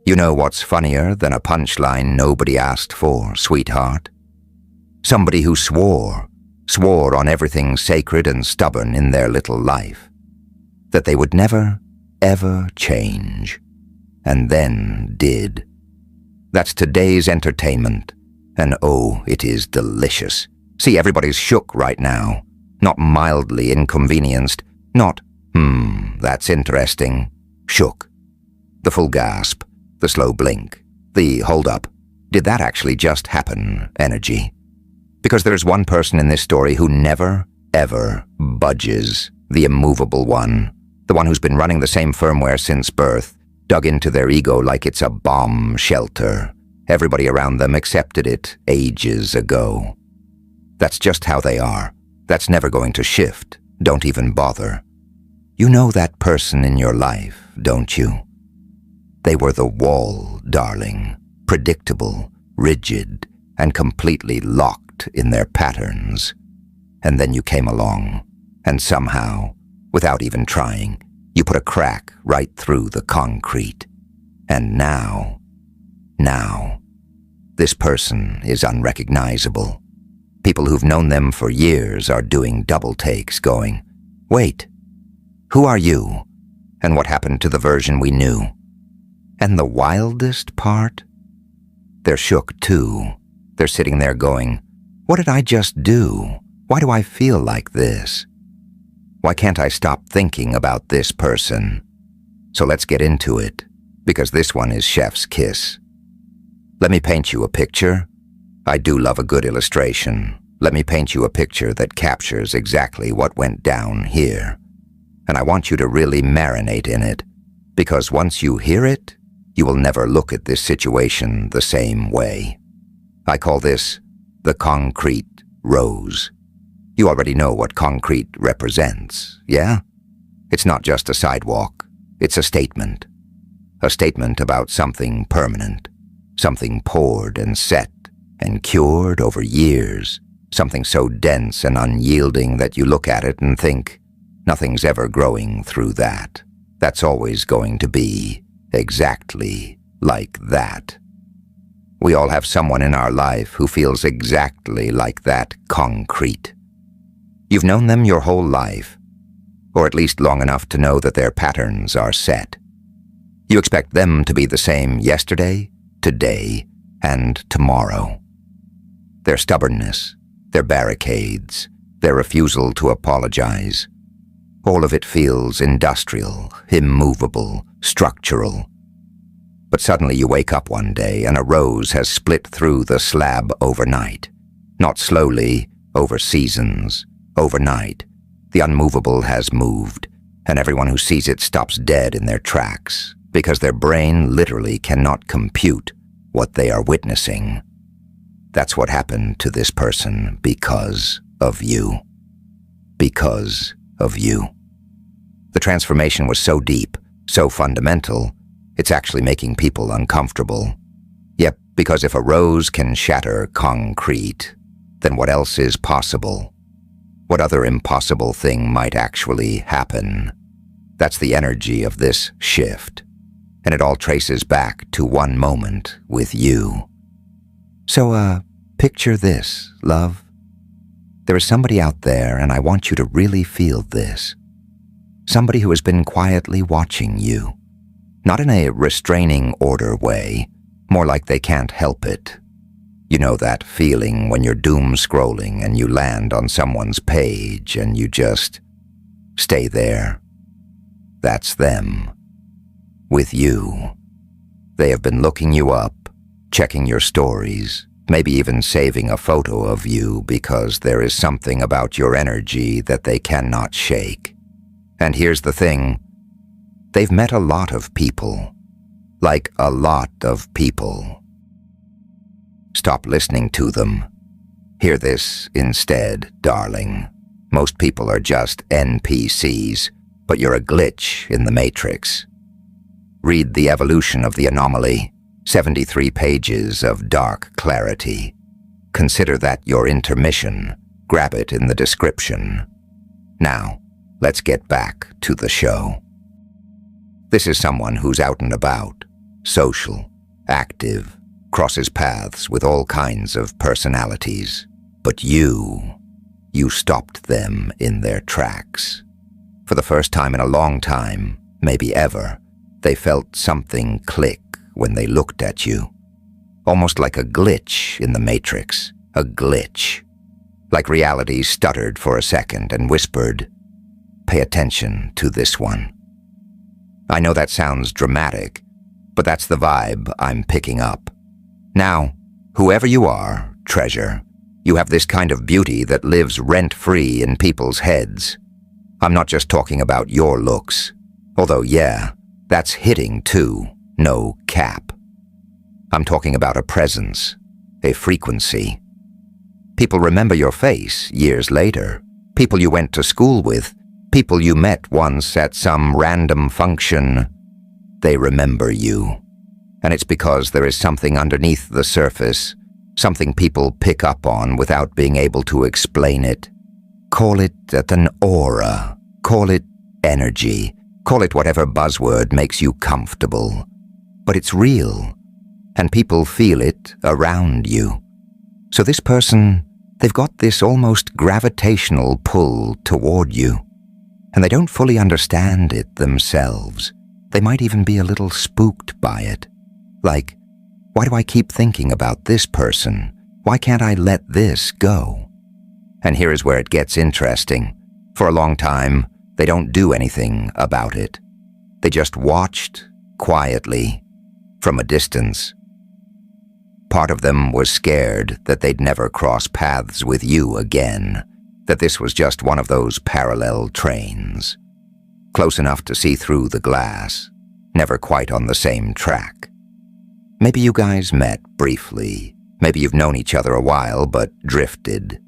You know what's funnier than a punchline nobody asked for, sweetheart? Somebody who swore on everything sacred and stubborn in their little life, that they would never, ever change, and then did. That's today's entertainment, and oh, it is delicious. See, everybody's shook right now, not mildly inconvenienced, not, that's interesting, shook. The full gasp, the slow blink, the hold up, did that actually just happen energy? Because there's one person in this story who never, ever budges, the immovable one, the one who's been running the same firmware since birth, dug into their ego like it's a bomb shelter. Everybody around them accepted it ages ago. That's just how they are. That's never going to shift. Don't even bother. You know that person in your life, don't you? They were the wall, darling, predictable, rigid, and completely locked in their patterns. And then you came along, and somehow, without even trying, you put a crack right through the concrete. And now, this person is unrecognizable. People who've known them for years are doing double takes, going, wait, who are you? And what happened to the version we knew? And the wildest part? They're shook too. They're sitting there going, what did I just do? Why do I feel like this? Why can't I stop thinking about this person? So let's get into it, because this one is chef's kiss. Let me paint you a picture. I do love a good illustration. Let me paint you a picture that captures exactly what went down here. And I want you to really marinate in it, because once you hear it, you will never look at this situation the same way. I call this the concrete rose. You already know what concrete represents, yeah? It's not just a sidewalk, it's a statement. A statement about something permanent, something poured and set and cured over years, something so dense and unyielding that you look at it and think, nothing's ever growing through that. That's always going to be exactly like that. We all have someone in our life who feels exactly like that concrete. You've known them your whole life, or at least long enough to know that their patterns are set. You expect them to be the same yesterday, today, and tomorrow. Their stubbornness, their barricades, their refusal to apologize, all of it feels industrial, immovable, structural. But suddenly you wake up one day and a rose has split through the slab overnight. Not slowly, over seasons, overnight. The unmovable has moved, and everyone who sees it stops dead in their tracks, because their brain literally cannot compute what they are witnessing. That's what happened to this person because of you. Because of you. The transformation was so deep, so fundamental, it's actually making people uncomfortable. Yep, because if a rose can shatter concrete, then what else is possible? What other impossible thing might actually happen? That's the energy of this shift, and it all traces back to one moment with you. So, picture this, love. There is somebody out there, and I want you to really feel this. Somebody who has been quietly watching you. Not in a restraining order way, more like they can't help it. You know that feeling when you're doom scrolling and you land on someone's page and you just stay there. That's them. With you. They have been looking you up, checking your stories, maybe even saving a photo of you because there is something about your energy that they cannot shake. And here's the thing. They've met a lot of people. Like a lot of people. Stop listening to them. Hear this instead, darling. Most people are just NPCs, but you're a glitch in the matrix. Read The Evolution of the Anomaly, 73 pages of dark clarity. Consider that your intermission. Grab it in the description. Now, let's get back to the show. This is someone who's out and about, social, active, crosses paths with all kinds of personalities. But you stopped them in their tracks. For the first time in a long time, maybe ever, they felt something click when they looked at you. Almost like a glitch in the Matrix, a glitch. Like reality stuttered for a second and whispered, "Pay attention to this one." I know that sounds dramatic, but that's the vibe I'm picking up. Now, whoever you are, treasure, you have this kind of beauty that lives rent-free in people's heads. I'm not just talking about your looks, although yeah, that's hitting too, no cap. I'm talking about a presence, a frequency. People remember your face years later, people you went to school with, people you met once at some random function. They remember you. And it's because there is something underneath the surface, something people pick up on without being able to explain it. Call it an aura, call it energy, call it whatever buzzword makes you comfortable. But it's real, and people feel it around you. So this person, they've got this almost gravitational pull toward you, and they don't fully understand it themselves. They might even be a little spooked by it. Like, why do I keep thinking about this person? Why can't I let this go? And here is where it gets interesting. For a long time, they don't do anything about it. They just watched, quietly, from a distance. Part of them was scared that they'd never cross paths with you again, that this was just one of those parallel trains. Close enough to see through the glass, never quite on the same track. Maybe you guys met briefly, maybe you've known each other a while but drifted.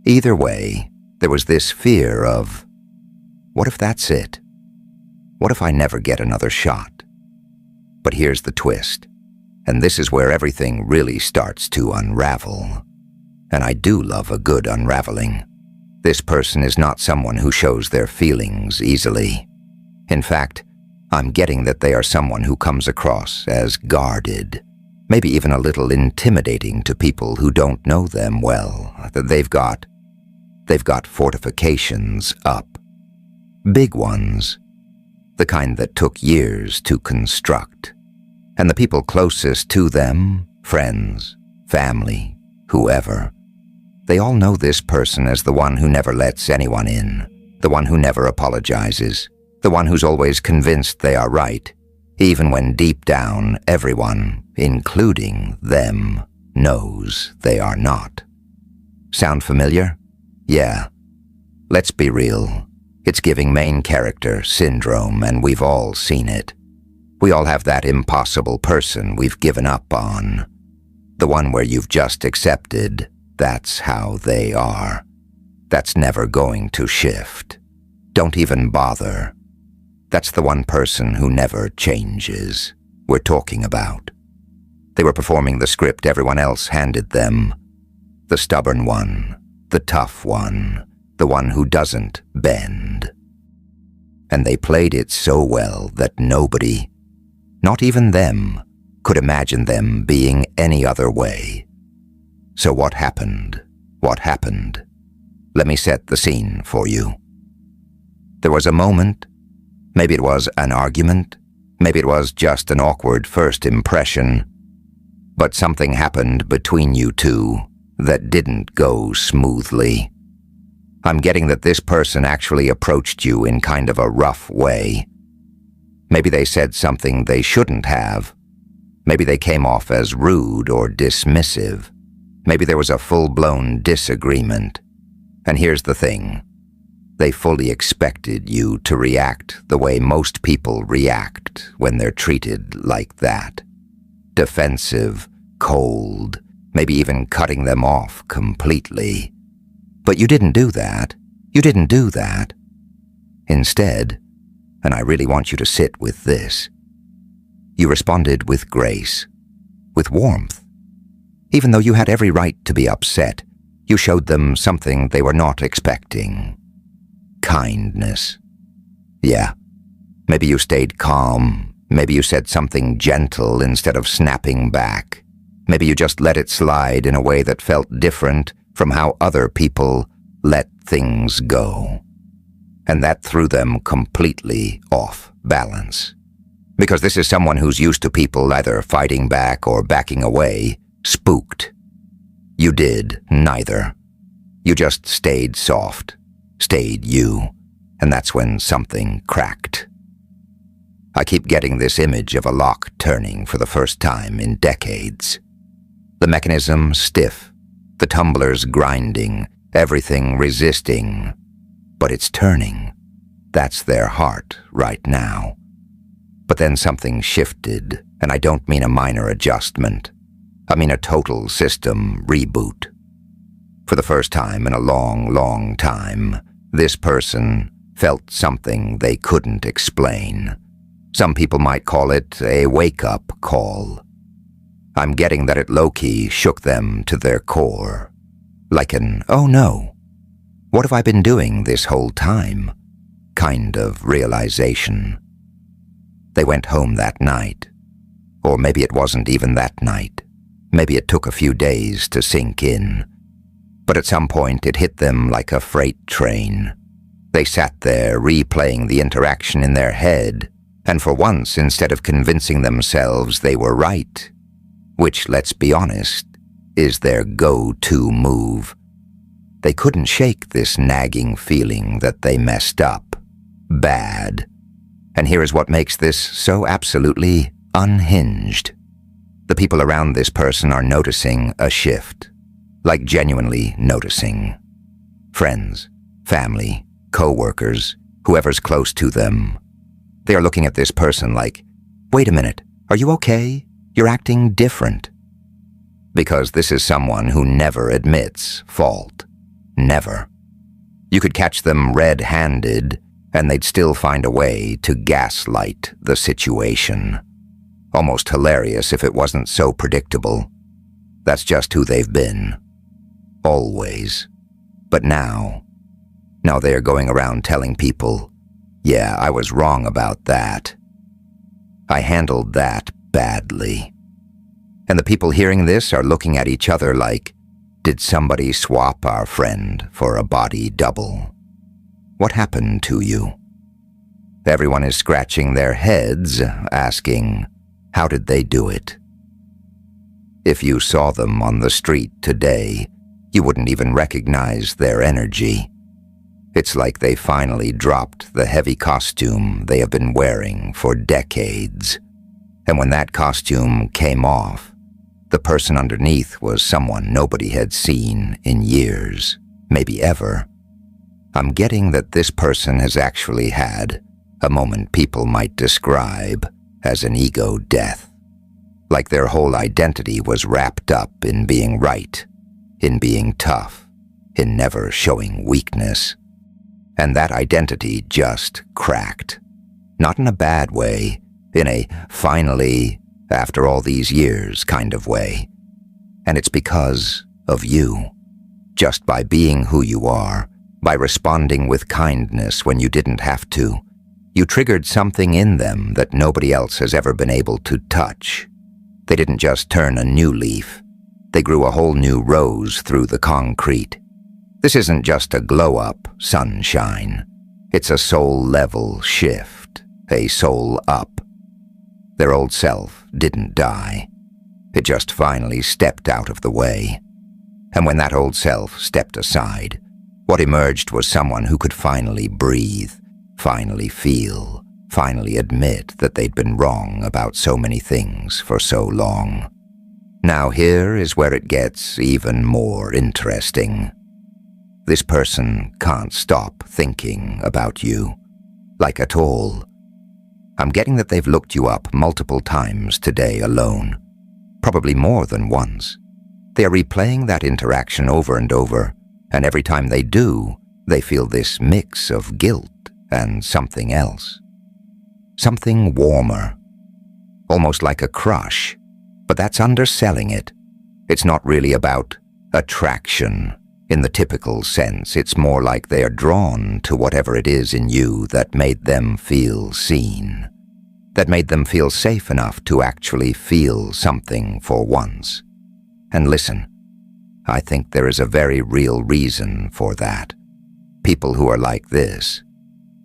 Either way, there was this fear of, what if that's it? What if I never get another shot? But here's the twist, and this is where everything really starts to unravel. And I do love a good unraveling. This person is not someone who shows their feelings easily. In fact, I'm getting that they are someone who comes across as guarded, maybe even a little intimidating to people who don't know them well. They've got fortifications up. Big ones. The kind that took years to construct. And the people closest to them, friends, family, whoever, they all know this person as the one who never lets anyone in, the one who never apologizes, the one who's always convinced they are right, even when deep down everyone, including them, knows they are not. Sound familiar? Yeah. Let's be real. It's giving main character syndrome, and we've all seen it. We all have that impossible person we've given up on. The one where you've just accepted that's how they are. That's never going to shift. Don't even bother. That's the one person who never changes we're talking about. They were performing the script everyone else handed them. The stubborn one, the tough one, the one who doesn't bend. And they played it so well that nobody, not even them, could imagine them being any other way. So what happened? What happened? Let me set the scene for you. There was a moment. Maybe it was an argument. Maybe it was just an awkward first impression. But something happened between you two that didn't go smoothly. I'm getting that this person actually approached you in kind of a rough way. Maybe they said something they shouldn't have. Maybe they came off as rude or dismissive. Maybe there was a full-blown disagreement. And here's the thing. They fully expected you to react the way most people react when they're treated like that. Defensive, cold, maybe even cutting them off completely. But you didn't do that. You didn't do that. Instead, and I really want you to sit with this, you responded with grace, with warmth. Even though you had every right to be upset, you showed them something they were not expecting. Kindness. Yeah, maybe you stayed calm, Maybe you said something gentle instead of snapping back. Maybe you just let it slide in a way that felt different from how other people let things go. And that threw them completely off balance. Because this is someone who's used to people either fighting back or backing away, spooked. You did neither. You just stayed soft, stayed you, and that's when something cracked. I keep getting this image of a lock turning for the first time in decades. The mechanism stiff, the tumblers grinding, everything resisting. But it's turning. That's their heart right now. But then something shifted, and I don't mean a minor adjustment. I mean a total system reboot. For the first time in a long, long time, this person felt something they couldn't explain. Some people might call it a wake-up call. I'm getting that it low-key shook them to their core. Like an, oh no, what have I been doing this whole time? Kind of realization. They went home that night. Or maybe it wasn't even that night. Maybe it took a few days to sink in. But at some point it hit them like a freight train. They sat there replaying the interaction in their head, and for once, instead of convincing themselves they were right, which, let's be honest, is their go-to move, they couldn't shake this nagging feeling that they messed up. Bad. And here is what makes this so absolutely unhinged. The people around this person are noticing a shift. Like genuinely noticing. Friends, family, co-workers, whoever's close to them. They are looking at this person like, wait a minute, are you okay? You're acting different. Because this is someone who never admits fault. Never. You could catch them red-handed, and they'd still find a way to gaslight the situation. Almost hilarious if it wasn't so predictable. That's just who they've been. Always. But now they are going around telling people, yeah, I was wrong about that. I handled that badly. And the people hearing this are looking at each other like, did somebody swap our friend for a body double? What happened to you? Everyone is scratching their heads, asking, how did they do it? If you saw them on the street today, you wouldn't even recognize their energy. It's like they finally dropped the heavy costume they have been wearing for decades. And when that costume came off, the person underneath was someone nobody had seen in years, maybe ever. I'm getting that this person has actually had a moment people might describe as an ego death. Like their whole identity was wrapped up in being right, in being tough, in never showing weakness. And that identity just cracked. Not in a bad way, in a finally, after all these years kind of way. And it's because of you. Just by being who you are, by responding with kindness when you didn't have to, you triggered something in them that nobody else has ever been able to touch. They didn't just turn a new leaf. They grew a whole new rose through the concrete. This isn't just a glow-up sunshine. It's a soul-level shift, a soul-up. Their old self didn't die. It just finally stepped out of the way. And when that old self stepped aside, what emerged was someone who could finally breathe, finally feel, finally admit that they'd been wrong about so many things for so long. Now here is where it gets even more interesting. This person can't stop thinking about you, like at all. I'm getting that they've looked you up multiple times today alone, probably more than once. They are replaying that interaction over and over, and every time they do, they feel this mix of guilt and something else. Something warmer, almost like a crush, but that's underselling it. It's not really about attraction in the typical sense. It's more like they are drawn to whatever it is in you that made them feel seen. that made them feel safe enough to actually feel something for once. And listen, I think there is a very real reason for that. People who are like this,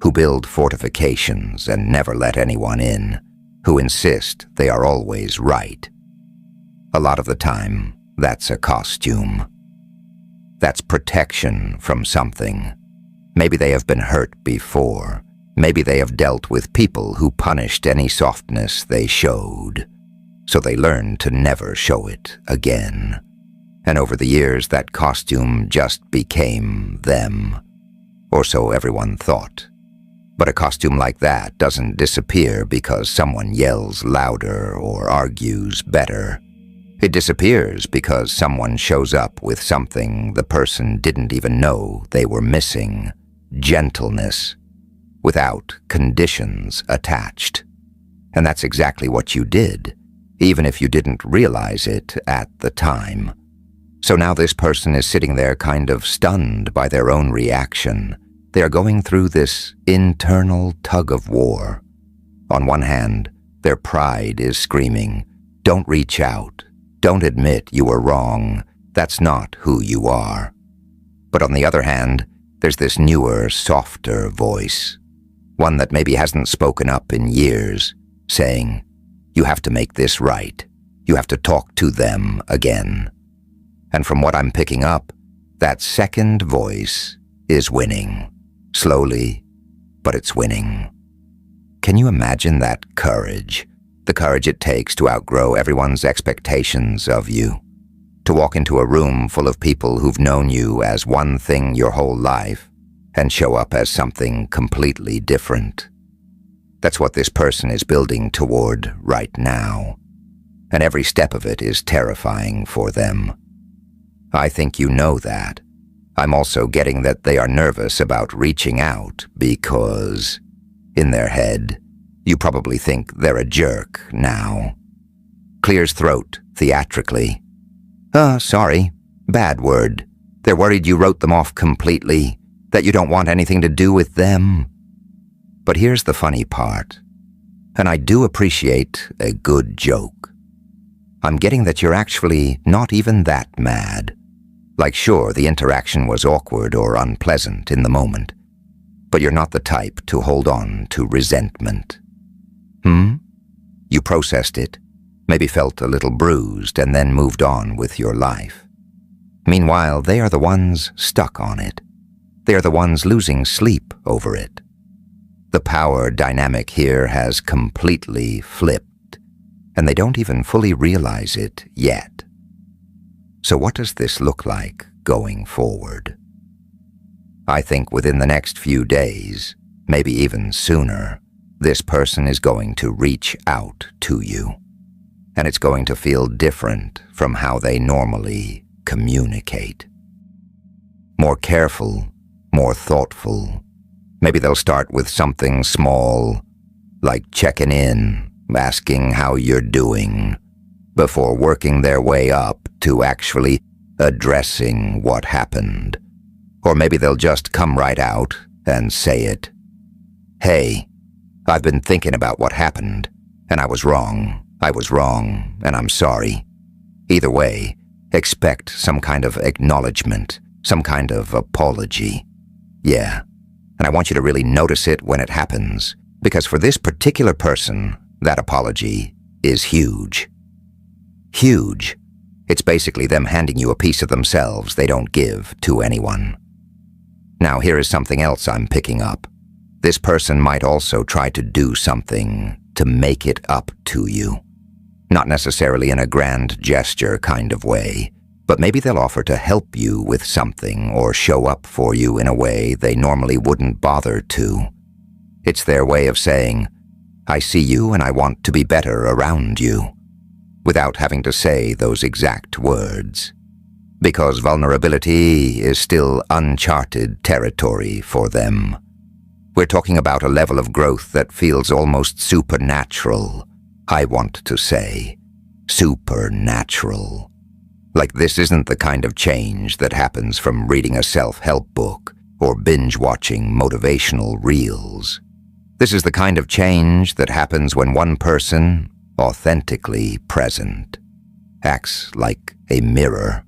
who build fortifications and never let anyone in, who insist they are always right. A lot of the time, that's a costume. That's protection from something. Maybe they have been hurt before. Maybe they have dealt with people who punished any softness they showed. So they learn to never show it again. And over the years, that costume just became them. Or so everyone thought. But a costume like that doesn't disappear because someone yells louder or argues better. It disappears because someone shows up with something the person didn't even know they were missing. Gentleness. Without conditions attached. And that's exactly what you did, even if you didn't realize it at the time. So now this person is sitting there kind of stunned by their own reaction. They are going through this internal tug-of-war. On one hand, their pride is screaming, "Don't reach out. Don't admit you were wrong. That's not who you are." But on the other hand, there's this newer, softer voice. One that maybe hasn't spoken up in years, saying, "You have to make this right. You have to talk to them again." And from what I'm picking up, that second voice is winning. Slowly, but it's winning. Can you imagine that courage? The courage it takes to outgrow everyone's expectations of you. To walk into a room full of people who've known you as one thing your whole life and show up as something completely different. That's what this person is building toward right now. And every step of it is terrifying for them. I think you know that. I'm also getting that they are nervous about reaching out because, in their head, you probably think they're a jerk now. Clears throat theatrically. Sorry, bad word. They're worried you wrote them off completely, that you don't want anything to do with them. But here's the funny part, and I do appreciate a good joke. I'm getting that you're actually not even that mad. Like, sure, the interaction was awkward or unpleasant in the moment, but you're not the type to hold on to resentment. You processed it, maybe felt a little bruised, and then moved on with your life. Meanwhile, they are the ones stuck on it. They are the ones losing sleep over it. The power dynamic here has completely flipped, and they don't even fully realize it yet. So what does this look like going forward? I think within the next few days, maybe even sooner, this person is going to reach out to you. And it's going to feel different from how they normally communicate. More careful, more thoughtful. Maybe they'll start with something small, like checking in, asking how you're doing, before working their way up to actually addressing what happened. Or maybe they'll just come right out and say it. "Hey, I've been thinking about what happened, and I was wrong, and I'm sorry." Either way, expect some kind of acknowledgement, some kind of apology. Yeah, and I want you to really notice it when it happens, because for this particular person, that apology is huge. Huge. It's basically them handing you a piece of themselves they don't give to anyone. Now, here is something else I'm picking up. This person might also try to do something to make it up to you. Not necessarily in a grand gesture kind of way, but maybe they'll offer to help you with something or show up for you in a way they normally wouldn't bother to. It's their way of saying, "I see you and I want to be better around you," without having to say those exact words. Because vulnerability is still uncharted territory for them. We're talking about a level of growth that feels almost supernatural. I want to say, supernatural. Like this isn't the kind of change that happens from reading a self-help book or binge-watching motivational reels. This is the kind of change that happens when one person, authentically present, acts like a mirror,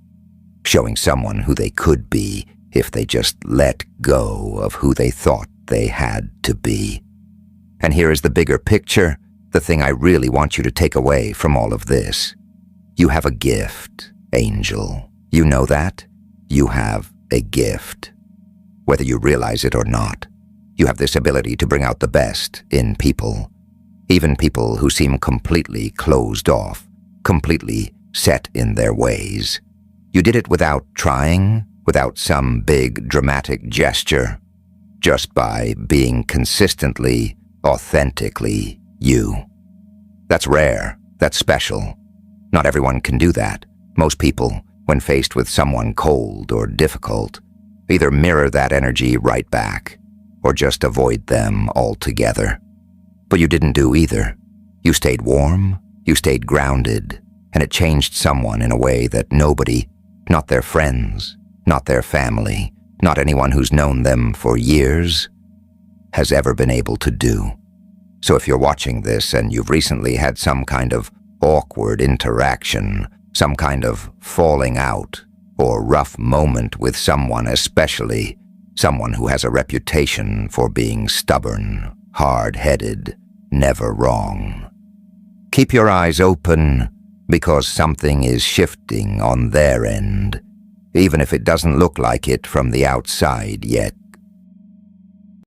showing someone who they could be if they just let go of who they thought they had to be. And here is the bigger picture, the thing I really want you to take away from all of this. You have a gift, Angel. You know that? You have a gift. Whether you realize it or not, you have this ability to bring out the best in people, even people who seem completely closed off, completely set in their ways. You did it without trying, without some big dramatic gesture, just by being consistently, authentically you. That's rare. That's special. Not everyone can do that. Most people, when faced with someone cold or difficult, either mirror that energy right back or just avoid them altogether. But you didn't do either. You stayed warm, you stayed grounded, and it changed someone in a way that nobody, not their friends, not their family, not anyone who's known them for years, has ever been able to do. So if you're watching this and you've recently had some kind of awkward interaction, some kind of falling out or rough moment with someone, especially someone who has a reputation for being stubborn, hard-headed, never wrong, keep your eyes open, because something is shifting on their end, even if it doesn't look like it from the outside yet.